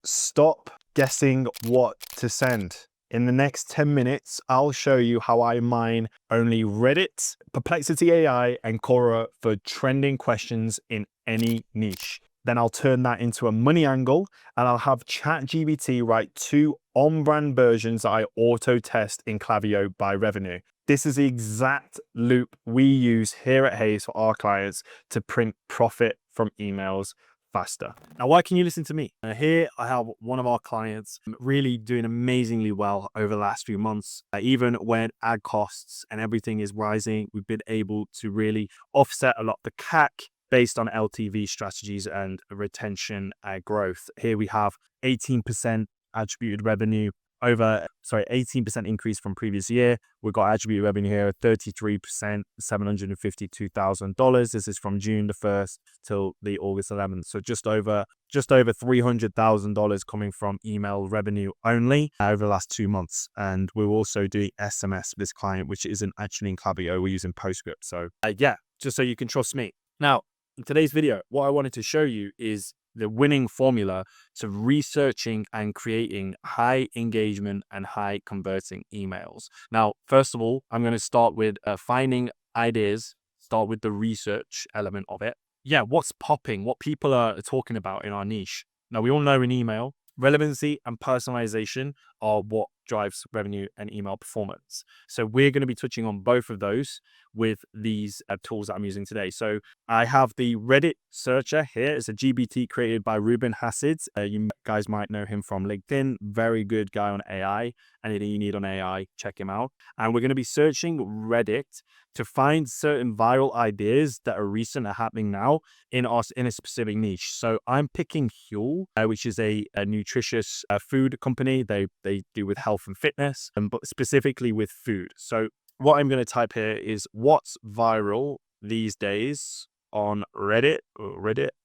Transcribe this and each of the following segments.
Stop guessing what to send. In the next 10 minutes, I'll show you how I mine only Reddit, Perplexity AI, and Quora for trending questions in any niche. Then I'll turn that into a money angle, and I'll have ChatGPT write 2 on-brand versions that I auto-test in Klaviyo by revenue. This is the exact loop we use here at Hayes for our clients to print profit from emails faster. Now, why can you listen to me? Here I have one of our clients really doing amazingly well over the last few months. Even when ad costs and everything is rising, we've been able to really offset a lot of the CAC based on LTV strategies and retention growth. Here we have 18% attributed revenue 18% increase from previous year. We've got attributed revenue here, 33%, $752,000. This is from June the 1st till the August 11th. So just over $300,000 coming from email revenue only over the last 2 months. And we're also doing SMS for this client, which isn't actually in Klaviyo. We're using PostScript. So yeah, just so you can trust me. Now, in today's video, what I wanted to show you is the winning formula to researching and creating high engagement and high converting emails. Now, first of all, I'm going to start with finding ideas, start with the research element of it. Yeah, what's popping, what people are talking about in our niche. Now, we all know in email, relevancy and personalization are what drives revenue and email performance. So we're going to be touching on both of those with these tools that I'm using today. So I have the Reddit searcher here. It's a GBT created by Ruben Hassid. You guys might know him from LinkedIn. Very good guy on AI. Anything you need on AI, check him out. And we're going to be searching Reddit to find certain viral ideas that are recent, are happening now in a specific niche. So I'm picking Huel, which is a nutritious food company. They do with health and fitness, but specifically with food. So what I'm going to type here is what's viral these days on Reddit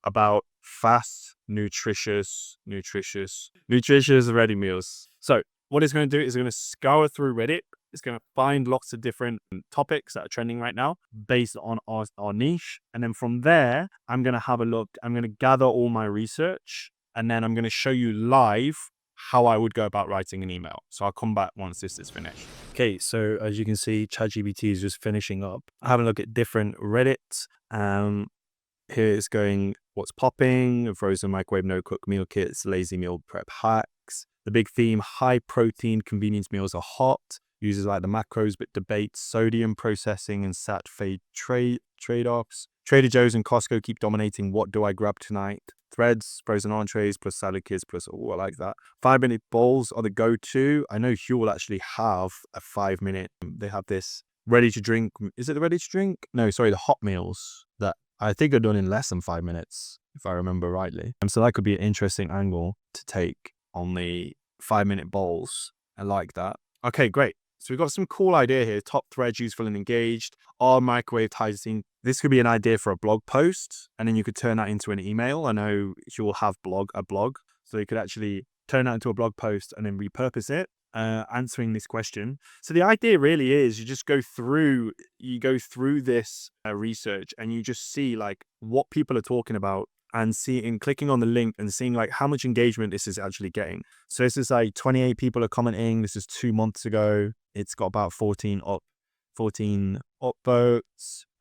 about fast, nutritious ready meals. So what it's going to do is going to scour through Reddit. It's going to find lots of different topics that are trending right now based on our niche. And then from there, I'm going to have a look. I'm going to gather all my research, and then I'm going to show you live how I would go about writing an email. So I'll come back once this is finished. Okay, so as you can see, ChatGPT is just finishing up. Having a look at different Reddits. Here it's going, what's popping, frozen microwave no-cook meal kits, lazy meal prep hacks. The big theme, high protein convenience meals are hot. Users like the macros, but debates sodium processing and sat fade trade-offs. Trader Joe's and Costco keep dominating. What do I grab tonight? Threads, frozen entrees, plus salad kits, plus, oh, I like that. 5-minute bowls are the go-to. I know Huel will actually have a 5-minute. They have this ready to drink. Is it the ready to drink? No, sorry, the hot meals that I think are done in less than 5 minutes, if I remember rightly. So that could be an interesting angle to take on the 5-minute bowls. I like that. Okay, great. So we've got some cool idea here. Top threads, useful and engaged. All microwave ties in. This could be an idea for a blog post, and then you could turn that into an email. I know you'll have a blog, so you could actually turn that into a blog post and then repurpose it, answering this question. So the idea really is you just go through this research, and you just see like what people are talking about, and clicking on the link and seeing like how much engagement this is actually getting. So this is like 28 people are commenting. This is 2 months ago. It's got about 14 upvotes.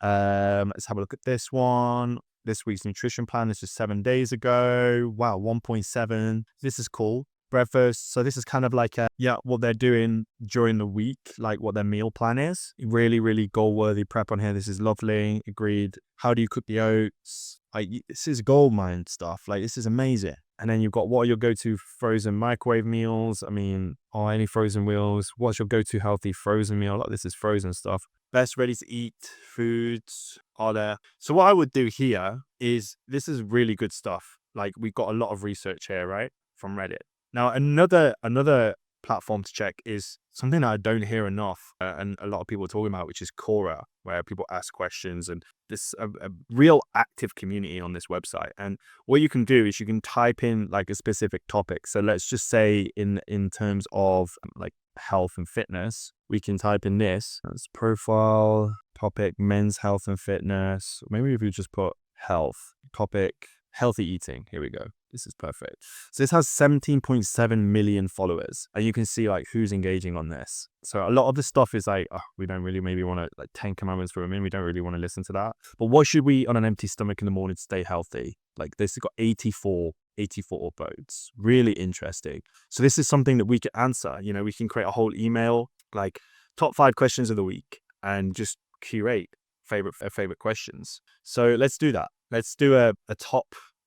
Let's have a look at this one. This week's nutrition plan. This is 7 days ago. Wow, 1.7. This is cool. Breakfast. So this is kind of like what they're doing during the week, like what their meal plan is. Really, really goal-worthy prep on here. This is lovely. Agreed. How do you cook the oats? This is gold mine stuff. Like, this is amazing. And then you've got what are your go-to frozen microwave meals? I mean, or any frozen meals? What's your go-to healthy frozen meal? Like, this is frozen stuff. Best ready to eat foods are there. So what I would do here is, this is really good stuff. Like, we've got a lot of research here, right? From Reddit. Now, another platform to check is something that I don't hear enough, and a lot of people are talking about, which is Quora, where people ask questions, and this a real active community on this website. And what you can do is you can type in like a specific topic. So let's just say in terms of like health and fitness, we can type in this as profile topic, men's health and fitness. Maybe if you just put health topic, healthy eating. Here we go. This is perfect. So this has 17.7 million followers, and you can see like who's engaging on this. So a lot of the stuff is like, oh, we don't really maybe want to, like 10 commandments for women. We don't really want to listen to that. But what should we eat on an empty stomach in the morning to stay healthy? Like this has got 84 upvotes. Really interesting. So this is something that we can answer. You know, we can create a whole email, like top 5 questions of the week, and just curate favorite questions. So let's do that. Let's do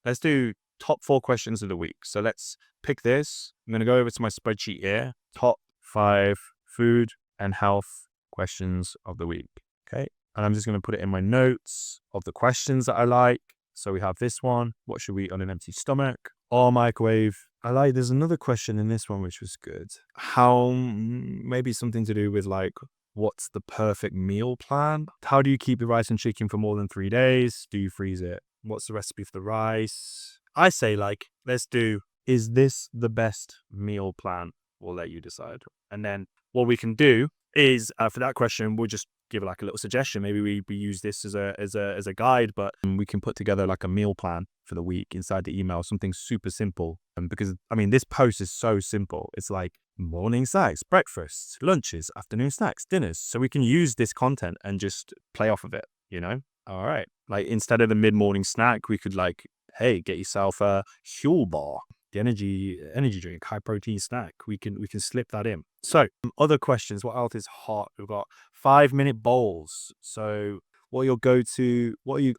let's do top 4 questions of the week. So let's pick this. I'm going to go over to my spreadsheet here. Top 5 food and health questions of the week. Okay. And I'm just going to put it in my notes of the questions that I like. So we have this one. What should we eat on an empty stomach? Or microwave? There's another question in this one, which was good. Maybe something to do with like, what's the perfect meal plan? How do you keep the rice and chicken for more than 3 days? Do you freeze it? What's the recipe for the rice? I say like, let's do, is this the best meal plan? We'll let you decide. And then what we can do is for that question, we'll just give like a little suggestion. Maybe we use this as a guide, but we can put together like a meal plan for the week inside the email, something super simple. Because I mean, this post is so simple. It's like morning snacks, breakfasts, lunches, afternoon snacks, dinners. So we can use this content and just play off of it, you know? All right. Like instead of the mid-morning snack, we could like, hey, get yourself a Huel bar, the energy drink, high protein snack. We can slip that in. So other questions. What else is hot? We've got 5-minute bowls. So what are your go-to?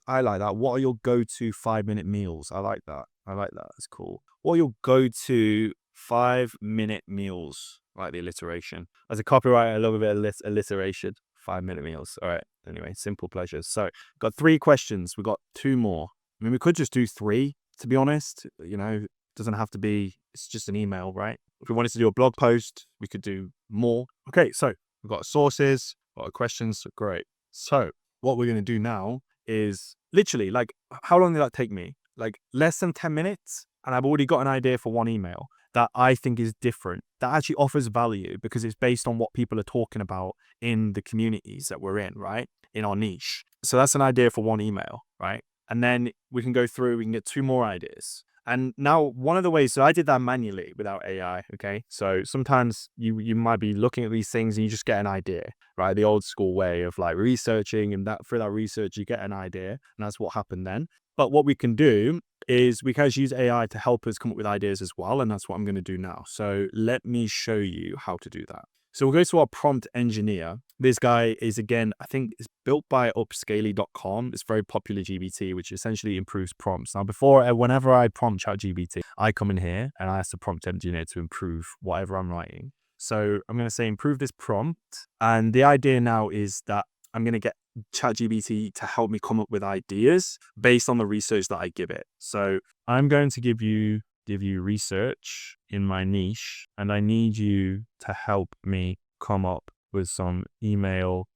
I like that. What are your go-to 5-minute meals? I like that. That's cool. What are your go-to 5-minute meals? I like the alliteration. As a copywriter, I love a bit of alliteration. 5-minute meals. All right. Anyway, simple pleasures. So got 3 questions. We got 2 more. I mean, we could just do 3, to be honest. You know, it doesn't have to be, it's just an email, right? If we wanted to do a blog post, we could do more. Okay, so we've got sources, got questions. Great. So what we're going to do now is literally like, how long did that take me? Like less than 10 minutes. And I've already got an idea for one email that I think is different, that actually offers value because it's based on what people are talking about in the communities that we're in, right? In our niche. So that's an idea for one email, right? And then we can go through, we can get 2 more ideas. And now one of the ways, so I did that manually without AI, okay? So sometimes you might be looking at these things and you just get an idea, right? The old school way of like researching, and that through that research, you get an idea, and that's what happened then. But what we can do is we can just use AI to help us come up with ideas as well. And that's what I'm going to do now. So let me show you how to do that. So we'll go to our prompt engineer. This guy is, again, I think it's built by upscaly.com. It's very popular GBT, which essentially improves prompts. Now, whenever I prompt ChatGPT, I come in here and I ask the prompt engineer to improve whatever I'm writing. So I'm going to say improve this prompt. And the idea now is that I'm going to get ChatGPT to help me come up with ideas based on the research that I give it. So I'm going to give you research in my niche, and I need you to help me come up with some email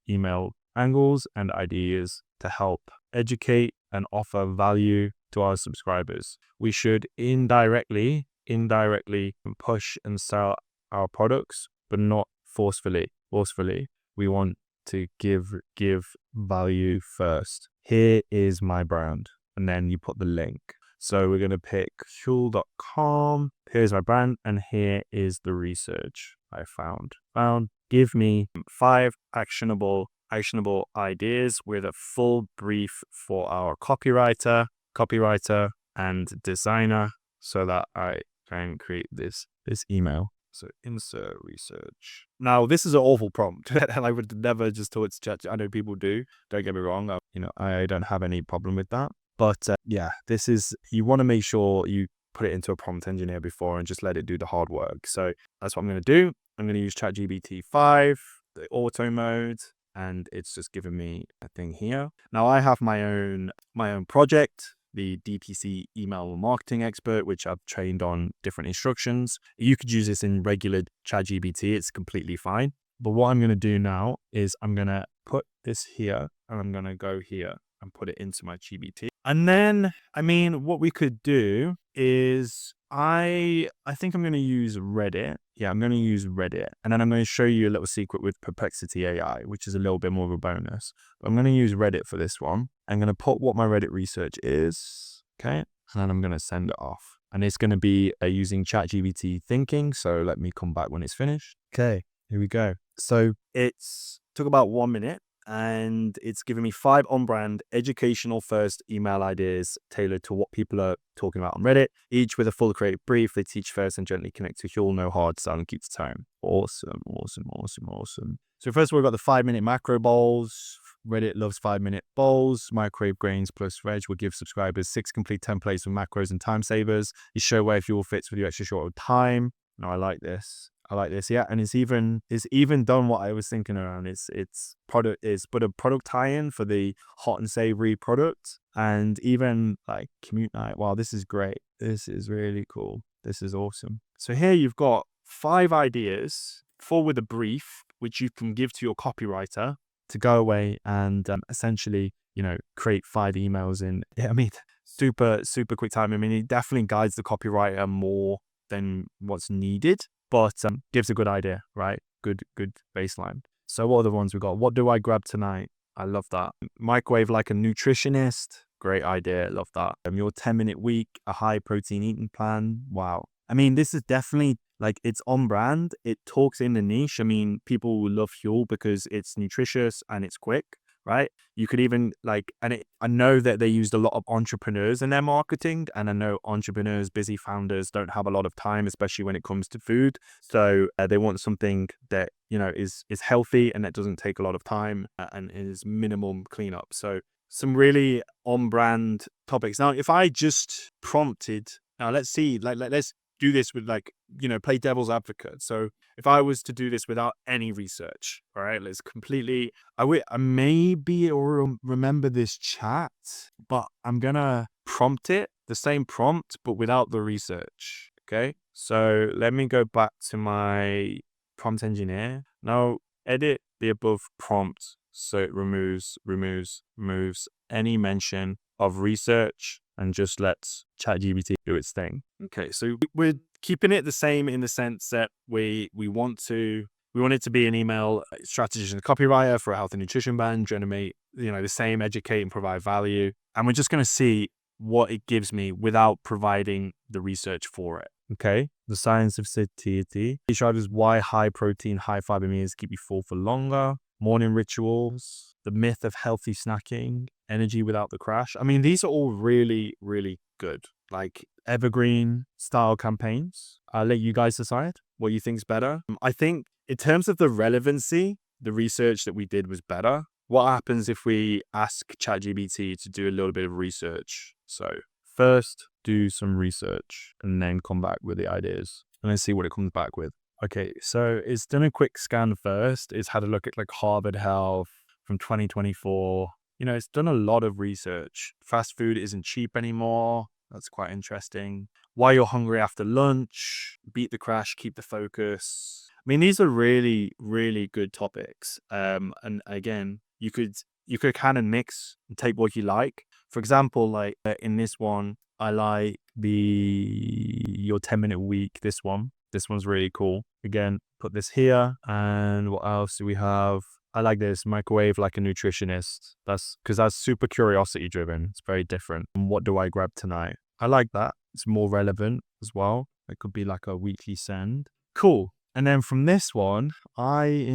angles and ideas to help educate and offer value to our subscribers. We should indirectly push and sell our products, but not forcefully. We want to give value first. Here is my brand, and then you put the link. So we're going to pick Huel.com. Here's my brand, and here is the research I found. Give me 5 actionable ideas with a full brief for our copywriter and designer, so that I can create this email. So insert research. Now, this is an awful prompt, and I would never just tell it to chat. I know people do. Don't get me wrong. I don't have any problem with that. But yeah, this is, you want to make sure you put it into a prompt engineer before and just let it do the hard work. So that's what I'm going to do. I'm going to use ChatGPT 5, the auto mode, and it's just giving me a thing here. Now I have my own project, the DTC email marketing expert, which I've trained on different instructions. You could use this in regular ChatGPT. It's completely fine. But what I'm going to do now is I'm going to put this here, and I'm going to go here and put it into my GBT. And then, I mean, what we could do is I think I'm going to use Reddit. Yeah, I'm going to use Reddit. And then I'm going to show you a little secret with Perplexity AI, which is a little bit more of a bonus. But I'm going to use Reddit for this one. I'm going to put what my Reddit research is. Okay. And then I'm going to send it off. and it's going to be using ChatGPT thinking. So let me come back when it's finished. Okay, here we go. So it's took about 1 minute, and it's giving me 5 on-brand educational first email ideas tailored to what people are talking about on Reddit, each with a full creative brief. They teach first and gently connect to heal, no hard sell, and keep the tone. Awesome, awesome, awesome, awesome. So first of all, we've got the 5-minute macro bowls. Reddit loves 5-minute bowls. Microwave grains plus veg will give subscribers 6 complete templates with macros and time savers. You show where fuel fits with your extra short of time. No, I like this. I like this, yeah, and it's even done what I was thinking around. It's put a product tie-in for the hot and savory product, and even like commute night. Wow, this is great. This is really cool. This is awesome. So here you've got 5 ideas, 4 with a brief, which you can give to your copywriter to go away and essentially, create 5 emails in. I mean, super quick time. I mean, it definitely guides the copywriter more than what's needed, but gives a good idea, right? Good baseline. So what are the ones we got? What do I grab tonight? I love that. Microwave like a nutritionist. Great idea. Love that. Your 10-minute week, a high protein eating plan. Wow. I mean, this is definitely like, it's on brand. It talks in the niche. I mean, people love fuel because it's nutritious and it's quick, right? You could even I know that they used a lot of entrepreneurs in their marketing, and I know entrepreneurs, busy founders don't have a lot of time, especially when it comes to food. So they want something that, is healthy and that doesn't take a lot of time and is minimum cleanup. So some really on brand topics. Now, if I just prompted, let's see, let's do this with play devil's advocate. So if I was to do this without any research, all right, let's completely, I maybe remember this chat, but I'm gonna prompt it, the same prompt, but without the research. Okay. So let me go back to my prompt engineer. Now edit the above prompt so it removes any mention of research and just lets ChatGPT do its thing. Okay, so we're keeping it the same in the sense that we want it to be an email strategist and copywriter for a health and nutrition brand, generate, the same, educate and provide value. And we're just going to see what it gives me without providing the research for it. Okay, the science of satiety. It shows why high protein, high fiber meals keep you full for longer. Morning rituals, the myth of healthy snacking, energy without the crash. I mean, these are all really, really good. Like evergreen style campaigns. I'll let you guys decide what you think's better. I think in terms of the relevancy, the research that we did was better. What happens if we ask ChatGPT to do a little bit of research? So first, do some research and then come back with the ideas and then see what it comes back with. Okay, so it's done a quick scan first. It's had a look at Harvard Health from 2024. It's done a lot of research. Fast food isn't cheap anymore. That's quite interesting. Why you're hungry after lunch. Beat the crash, keep the focus. I mean, these are really, really good topics. And again, you could kind of mix and take what you like. For example, in this one, I like your 10-minute week. This one's really cool. Again, put this here. And what else do we have? I like this, microwave like a nutritionist. That's because that's super curiosity driven. It's very different. And what do I grab tonight? I like that. It's more relevant as well. It could be like a weekly send. Cool. And then from this one, I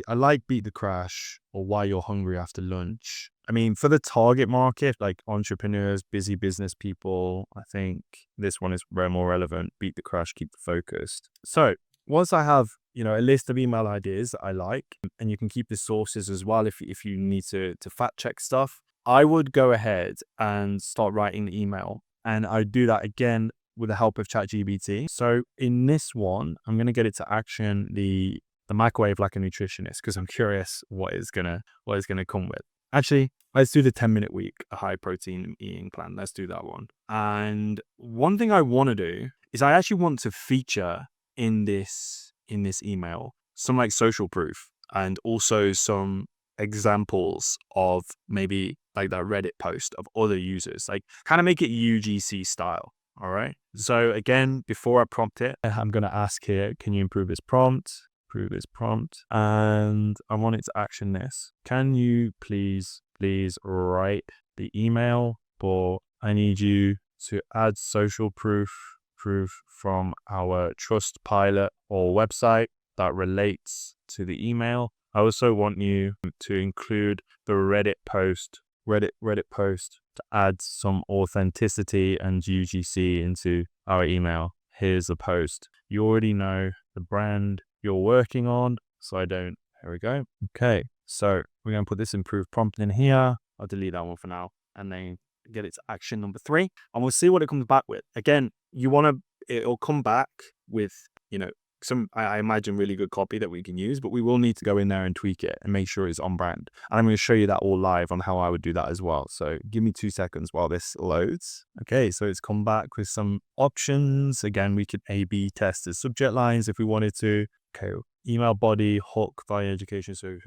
like Beat the Crash or Why You're Hungry After Lunch. I mean, for the target market, like entrepreneurs, busy business people, I think this one is very more relevant. Beat the crash, keep the focused. So once I have, a list of email ideas that I like, and you can keep the sources as well if you need to fact check stuff, I would go ahead and start writing the email. And I do that again with the help of ChatGPT. So in this one, I'm going to get it to action the microwave like a nutritionist because I'm curious what it's gonna come with. Actually, let's do the 10-minute week, a high protein eating plan. Let's do that one. And one thing I want to do is I actually want to feature in this email some social proof and also some examples of maybe that Reddit post of other users, kind of make it UGC style. All right. So again, before I prompt it, I'm going to ask here, can you improve this prompt? And I want it to action this. Can you please write the email, but I need you to add social proof from our trust pilot or website that relates to the email. I also want you to include the Reddit post to add some authenticity and UGC into our email. Here's the post. You already know the brand you're working on, so here we go. Okay, so we're going to put this improved prompt in here. I'll delete that one for now and then get it to action number 3, and we'll see what it comes back with. Again, it'll come back with, some, I imagine, really good copy that we can use, but we will need to go in there and tweak it and make sure it's on brand. And I'm going to show you that all live on how I would do that as well. So give me 2 seconds while this loads. Okay, so it's come back with some options. Again, we could A/B test the subject lines if we wanted to. Okay, email body, hook via education service.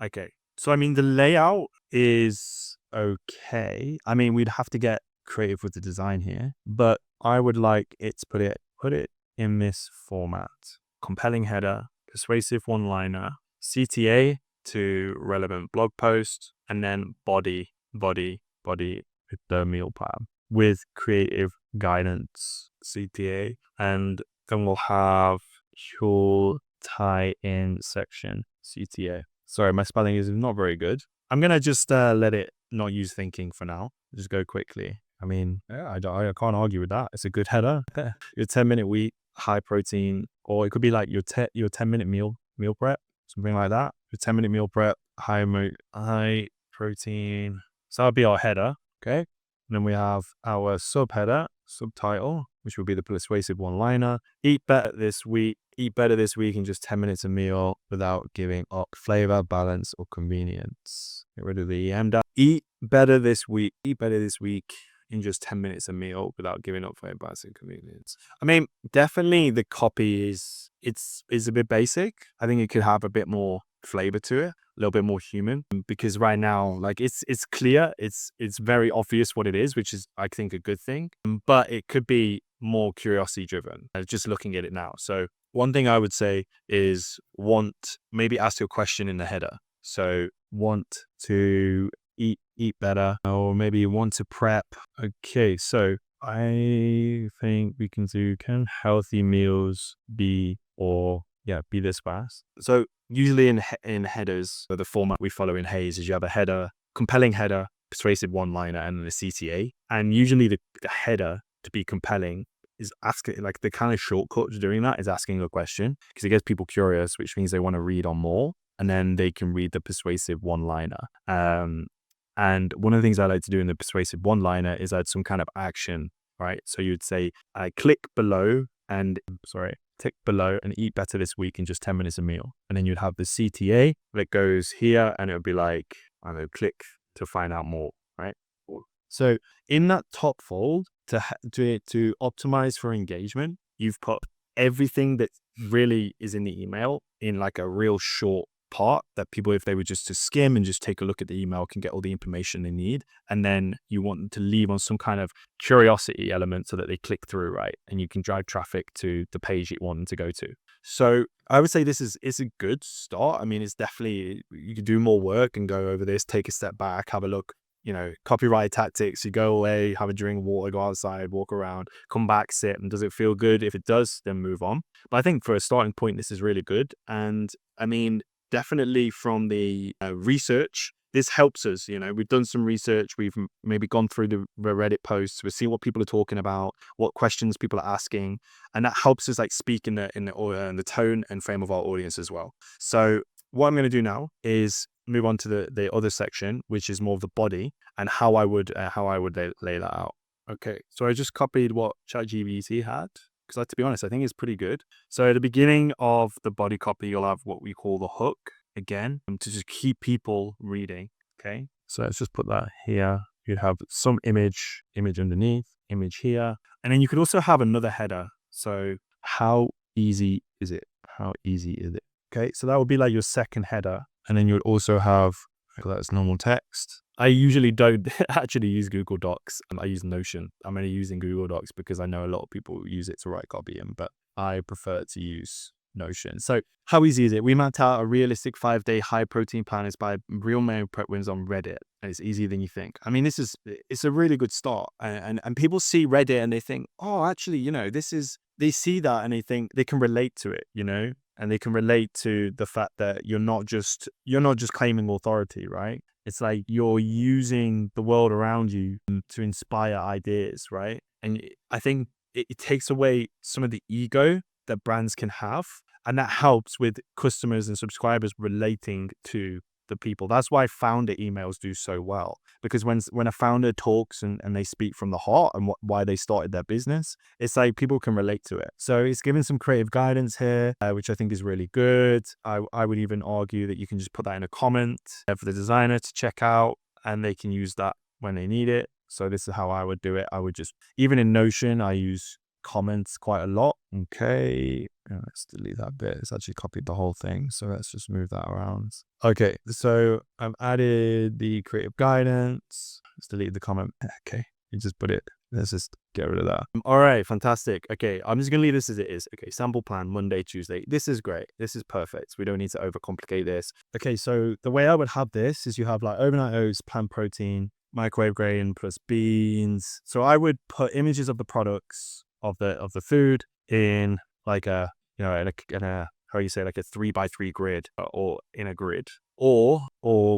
Okay, so I mean, the layout is okay. I mean, we'd have to get creative with the design here, but I would like it to put it in this format: compelling header, persuasive one-liner, CTA to relevant blog post, and then body with the meal plan with creative guidance, CTA, and then we'll have your tie-in section, CTA. Sorry, my spelling is not very good. I'm gonna just let it not use thinking for now. Just go quickly. I mean, yeah, I can't argue with that. It's a good header. Your 10-minute wheat, high protein, or it could be like your 10-minute meal prep, something like that. Your 10-minute meal prep, high protein. So that'll be our header, okay? And then we have our subtitle, which will be the persuasive one-liner. Eat better this week in just 10 minutes a meal without giving up flavor, balance, or convenience. Get rid of the EM. Eat better this week in just 10 minutes a meal without giving up flavor, balance, and convenience. I mean, definitely the copy is a bit basic. I think it could have a bit more flavor to it, a little bit more human, because right now, like, it's clear, it's very obvious what it is, which is, I think, a good thing, but it could be more curiosity driven, just looking at it now. So one thing I would say is maybe ask your question in the header. So want to eat better, or maybe want to prep. Okay, so I think we can do, can healthy meals be this fast? So usually in headers, the format we follow in Hays is you have a header, compelling header, persuasive one-liner, and then a CTA. And usually the header, to be compelling, is asking, like, the kind of shortcut to doing that is asking a question, because it gets people curious, which means they want to read on more, and then they can read the persuasive one-liner. And one of the things I like to do in the persuasive one-liner is add some kind of action, right? So you'd say, click below and eat better this week in just 10 minutes a meal. And then you'd have the CTA that goes here, and it would be like, I don't know, click to find out more, right? So in that top fold, to optimize for engagement, you've put everything that really is in the email in like a real short part that people, if they were just to skim and just take a look at the email, can get all the information they need. And then you want them to leave on some kind of curiosity element so that they click through, right? And you can drive traffic to the page you want them to go to. So I would say it's a good start. I mean, it's definitely, you could do more work and go over this, take a step back, have a look. Copyright tactics, you go away, have a drink of water, go outside, walk around, come back, sit, and does it feel good? If it does, then move on. But I think for a starting point, this is really good. And I mean, definitely from the research, this helps us. We've done some research, we've maybe gone through the Reddit posts, we've seen what people are talking about, what questions people are asking, and that helps us like speak in the tone and frame of our audience as well. So what I'm going to do now is move on to the other section, which is more of the body and how I would lay that out. Okay, so I just copied what ChatGPT had, because to be honest, I think it's pretty good. So at the beginning of the body copy, you'll have what we call the hook, again, to just keep people reading. Okay, so let's just put that here. You'd have some image underneath, image here, and then you could also have another header. So how easy is it? Okay, so that would be like your second header. And then you would also have, that's normal text. I usually don't actually use Google Docs. I use Notion. I'm only using Google Docs because I know a lot of people use it to write copy in, but I prefer to use Notion. So how easy is it? We mapped out a realistic 5-day high protein plan is by real meal prep wins on Reddit. And it's easier than you think. I mean, it's a really good start. And people see Reddit and they think, oh, actually, they see that and they think they can relate to it, and they can relate to the fact that you're not just claiming authority, right? It's like you're using the world around you to inspire ideas, right? And I think it takes away some of the ego that brands can have. And that helps with customers and subscribers relating to the people. That's why founder emails do so well. Because when a founder talks and they speak from the heart and why they started their business, it's like people can relate to it. So it's giving some creative guidance here, which I think is really good. I would even argue that you can just put that in a comment for the designer to check out, and they can use that when they need it. So this is how I would do it. I would just, even in Notion, I use comments quite a lot. Okay, let's delete that bit. It's actually copied the whole thing, so let's just move that around. Okay, so I've added the creative guidance. Let's delete the comment. Okay, you just put it. Let's just get rid of that. All right, fantastic. Okay, I'm just gonna leave this as it is. Okay, sample plan Monday, Tuesday. This is great. This is perfect. We don't need to overcomplicate this. Okay, so the way I would have this is you have like overnight oats, plant protein, microwave grain plus beans. So I would put images of the products of the food in like a in a how you say, like a 3x3 grid, or in a grid, or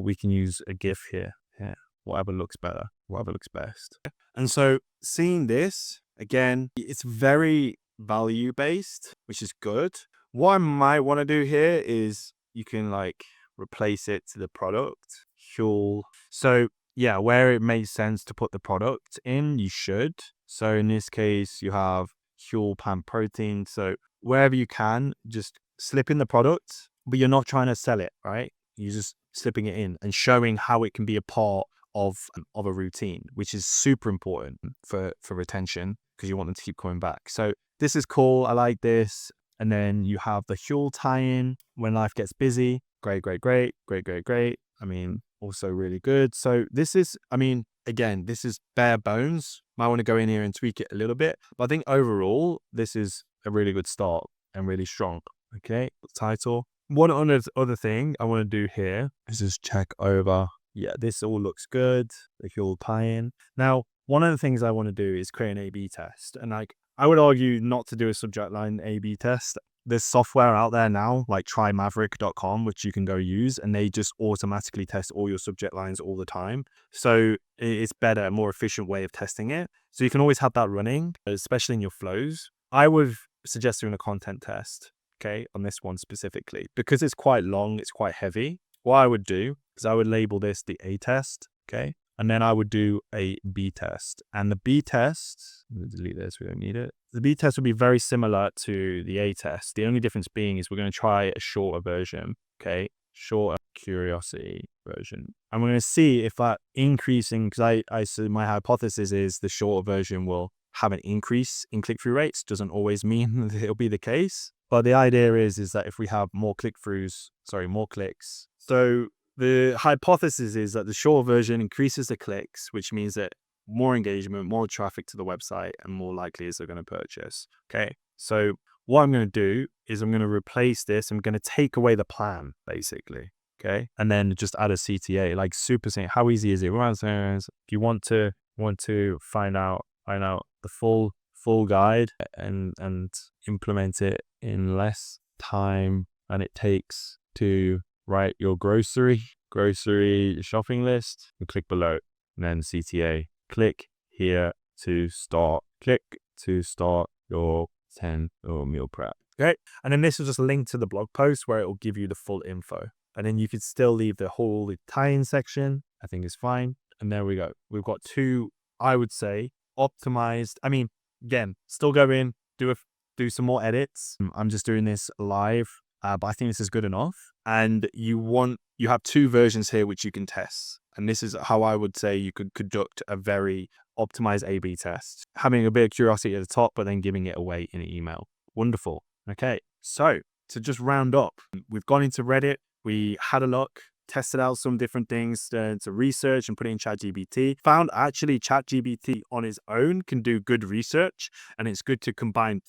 we can use a GIF here. Yeah, whatever looks better, whatever looks best. And so seeing this again, it's very value based, which is good. What I might want to do here is you can like replace it to the product fuel. So yeah, where it makes sense to put the product in, you should. So in this case, you have fuel pan protein. So wherever you can, just slip in the product, but you're not trying to sell it, right? You're just slipping it in and showing how it can be a part of a routine, which is super important for retention, because you want them to keep coming back. So this is cool. I like this. And then you have the fuel tie-in when life gets busy. Great. I mean, also really good. So this is, I mean, again, this is bare bones. Might want to go in here and tweak it a little bit. But I think overall, this is a really good start and really strong. Okay, title. One other thing I want to do here is just check over. Yeah, this all looks good. The fuel tie-in. Now, one of the things I want to do is create an A/B test. And like, I would argue not to do a subject line A/B test. There's software out there now, like trymaverick.com, which you can go use, and they just automatically test all your subject lines all the time. So it's better, a more efficient way of testing it. So you can always have that running, especially in your flows. I would suggest doing a content test, okay, on this one specifically, because it's quite long, it's quite heavy. What I would do is I would label this the A test, okay? And then I would do a B test. And the B test, delete this, we don't need it. The B test would be very similar to the A test. The only difference being is we're going to try a shorter version, okay? Shorter curiosity version. And we're going to see if that increasing, because my hypothesis is the shorter version will have an increase in click-through rates. Doesn't always mean that it'll be the case. But the idea is that if we have more clicks. So the hypothesis is that the short version increases the clicks, which means that more engagement, more traffic to the website, and more likely is they're going to purchase. Okay. So what I'm going to do is I'm going to replace this. I'm going to take away the plan, basically. Okay. And then just add a CTA, like super simple. How easy is it? If you want to find out the full guide and implement it in less time than it takes to write your grocery shopping list, and click below, and then CTA. Click here to start. Click to start your 10 meal prep. Okay, and then this will just link to the blog post where it will give you the full info. And then you could still leave the whole tie-in section. I think is fine. And there we go. We've got two, I would say, optimized. I mean, again, still go in, do some more edits. I'm just doing this live, but I think this is good enough. And you have two versions here which you can test. And this is how I would say you could conduct a very optimized A/B test, having a bit of curiosity at the top, but then giving it away in an email. Wonderful. Okay, so to just round up, we've gone into Reddit. We had a look tested out some different things to research and put it in ChatGPT. Found actually ChatGPT on its own can do good research, and it's good to combine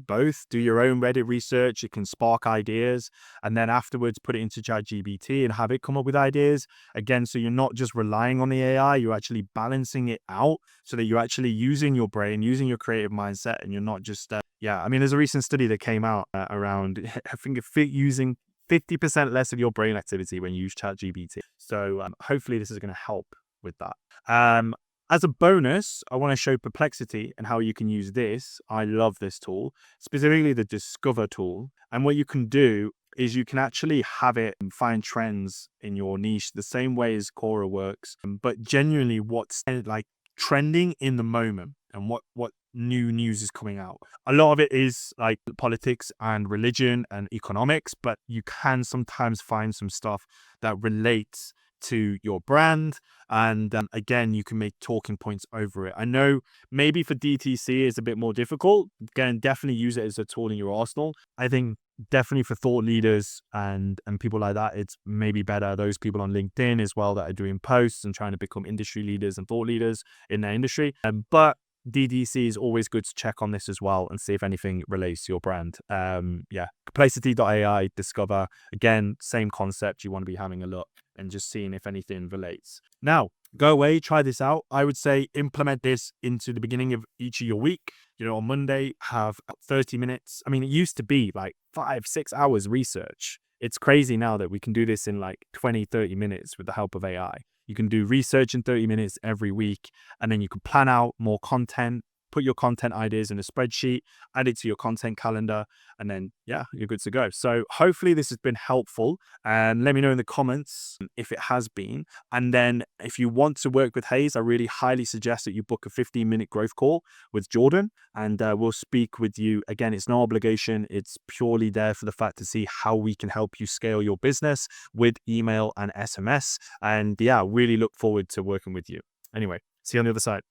both. Do your own Reddit research. It can spark ideas, and then afterwards put it into ChatGPT and have it come up with ideas. Again, so you're not just relying on the AI, you're actually balancing it out so that you're actually using your brain, using your creative mindset, and you're not just, I mean, there's a recent study that came out around, I think, using 50% less of your brain activity when you use ChatGPT. So hopefully this is going to help with that. As a bonus, I want to show Perplexity and how you can use this. I love this tool, specifically the Discover tool. And what you can do is you can actually have it and find trends in your niche the same way as Quora works, but genuinely what's like trending in the moment and what new news is coming out. A lot of it is like politics and religion and economics, but you can sometimes find some stuff that relates to your brand. And again, you can make talking points over it. I know maybe for DTC it's a bit more difficult. Again, definitely use it as a tool in your arsenal. I think definitely for thought leaders and people like that, it's maybe better. Those people on LinkedIn as well that are doing posts and trying to become industry leaders and thought leaders in their industry. But DDC is always good to check on this as well and see if anything relates to your brand. Complacity.ai, Discover, again, same concept. You want to be having a look and just seeing if anything relates. Now, go away, try this out. I would say implement this into the beginning of each of your week. On Monday, have 30 minutes. I mean, it used to be like 5-6 hours research. It's crazy now that we can do this in like 20-30 minutes with the help of AI. You can do research in 30 minutes every week, and then you can plan out more content, put your content ideas in a spreadsheet, add it to your content calendar, and then, you're good to go. So hopefully this has been helpful, and let me know in the comments if it has been. And then if you want to work with Hayes, I really highly suggest that you book a 15-minute growth call with Jordan, and we'll speak with you. Again, it's no obligation. It's purely there for the fact to see how we can help you scale your business with email and SMS. And really look forward to working with you. Anyway, see you on the other side.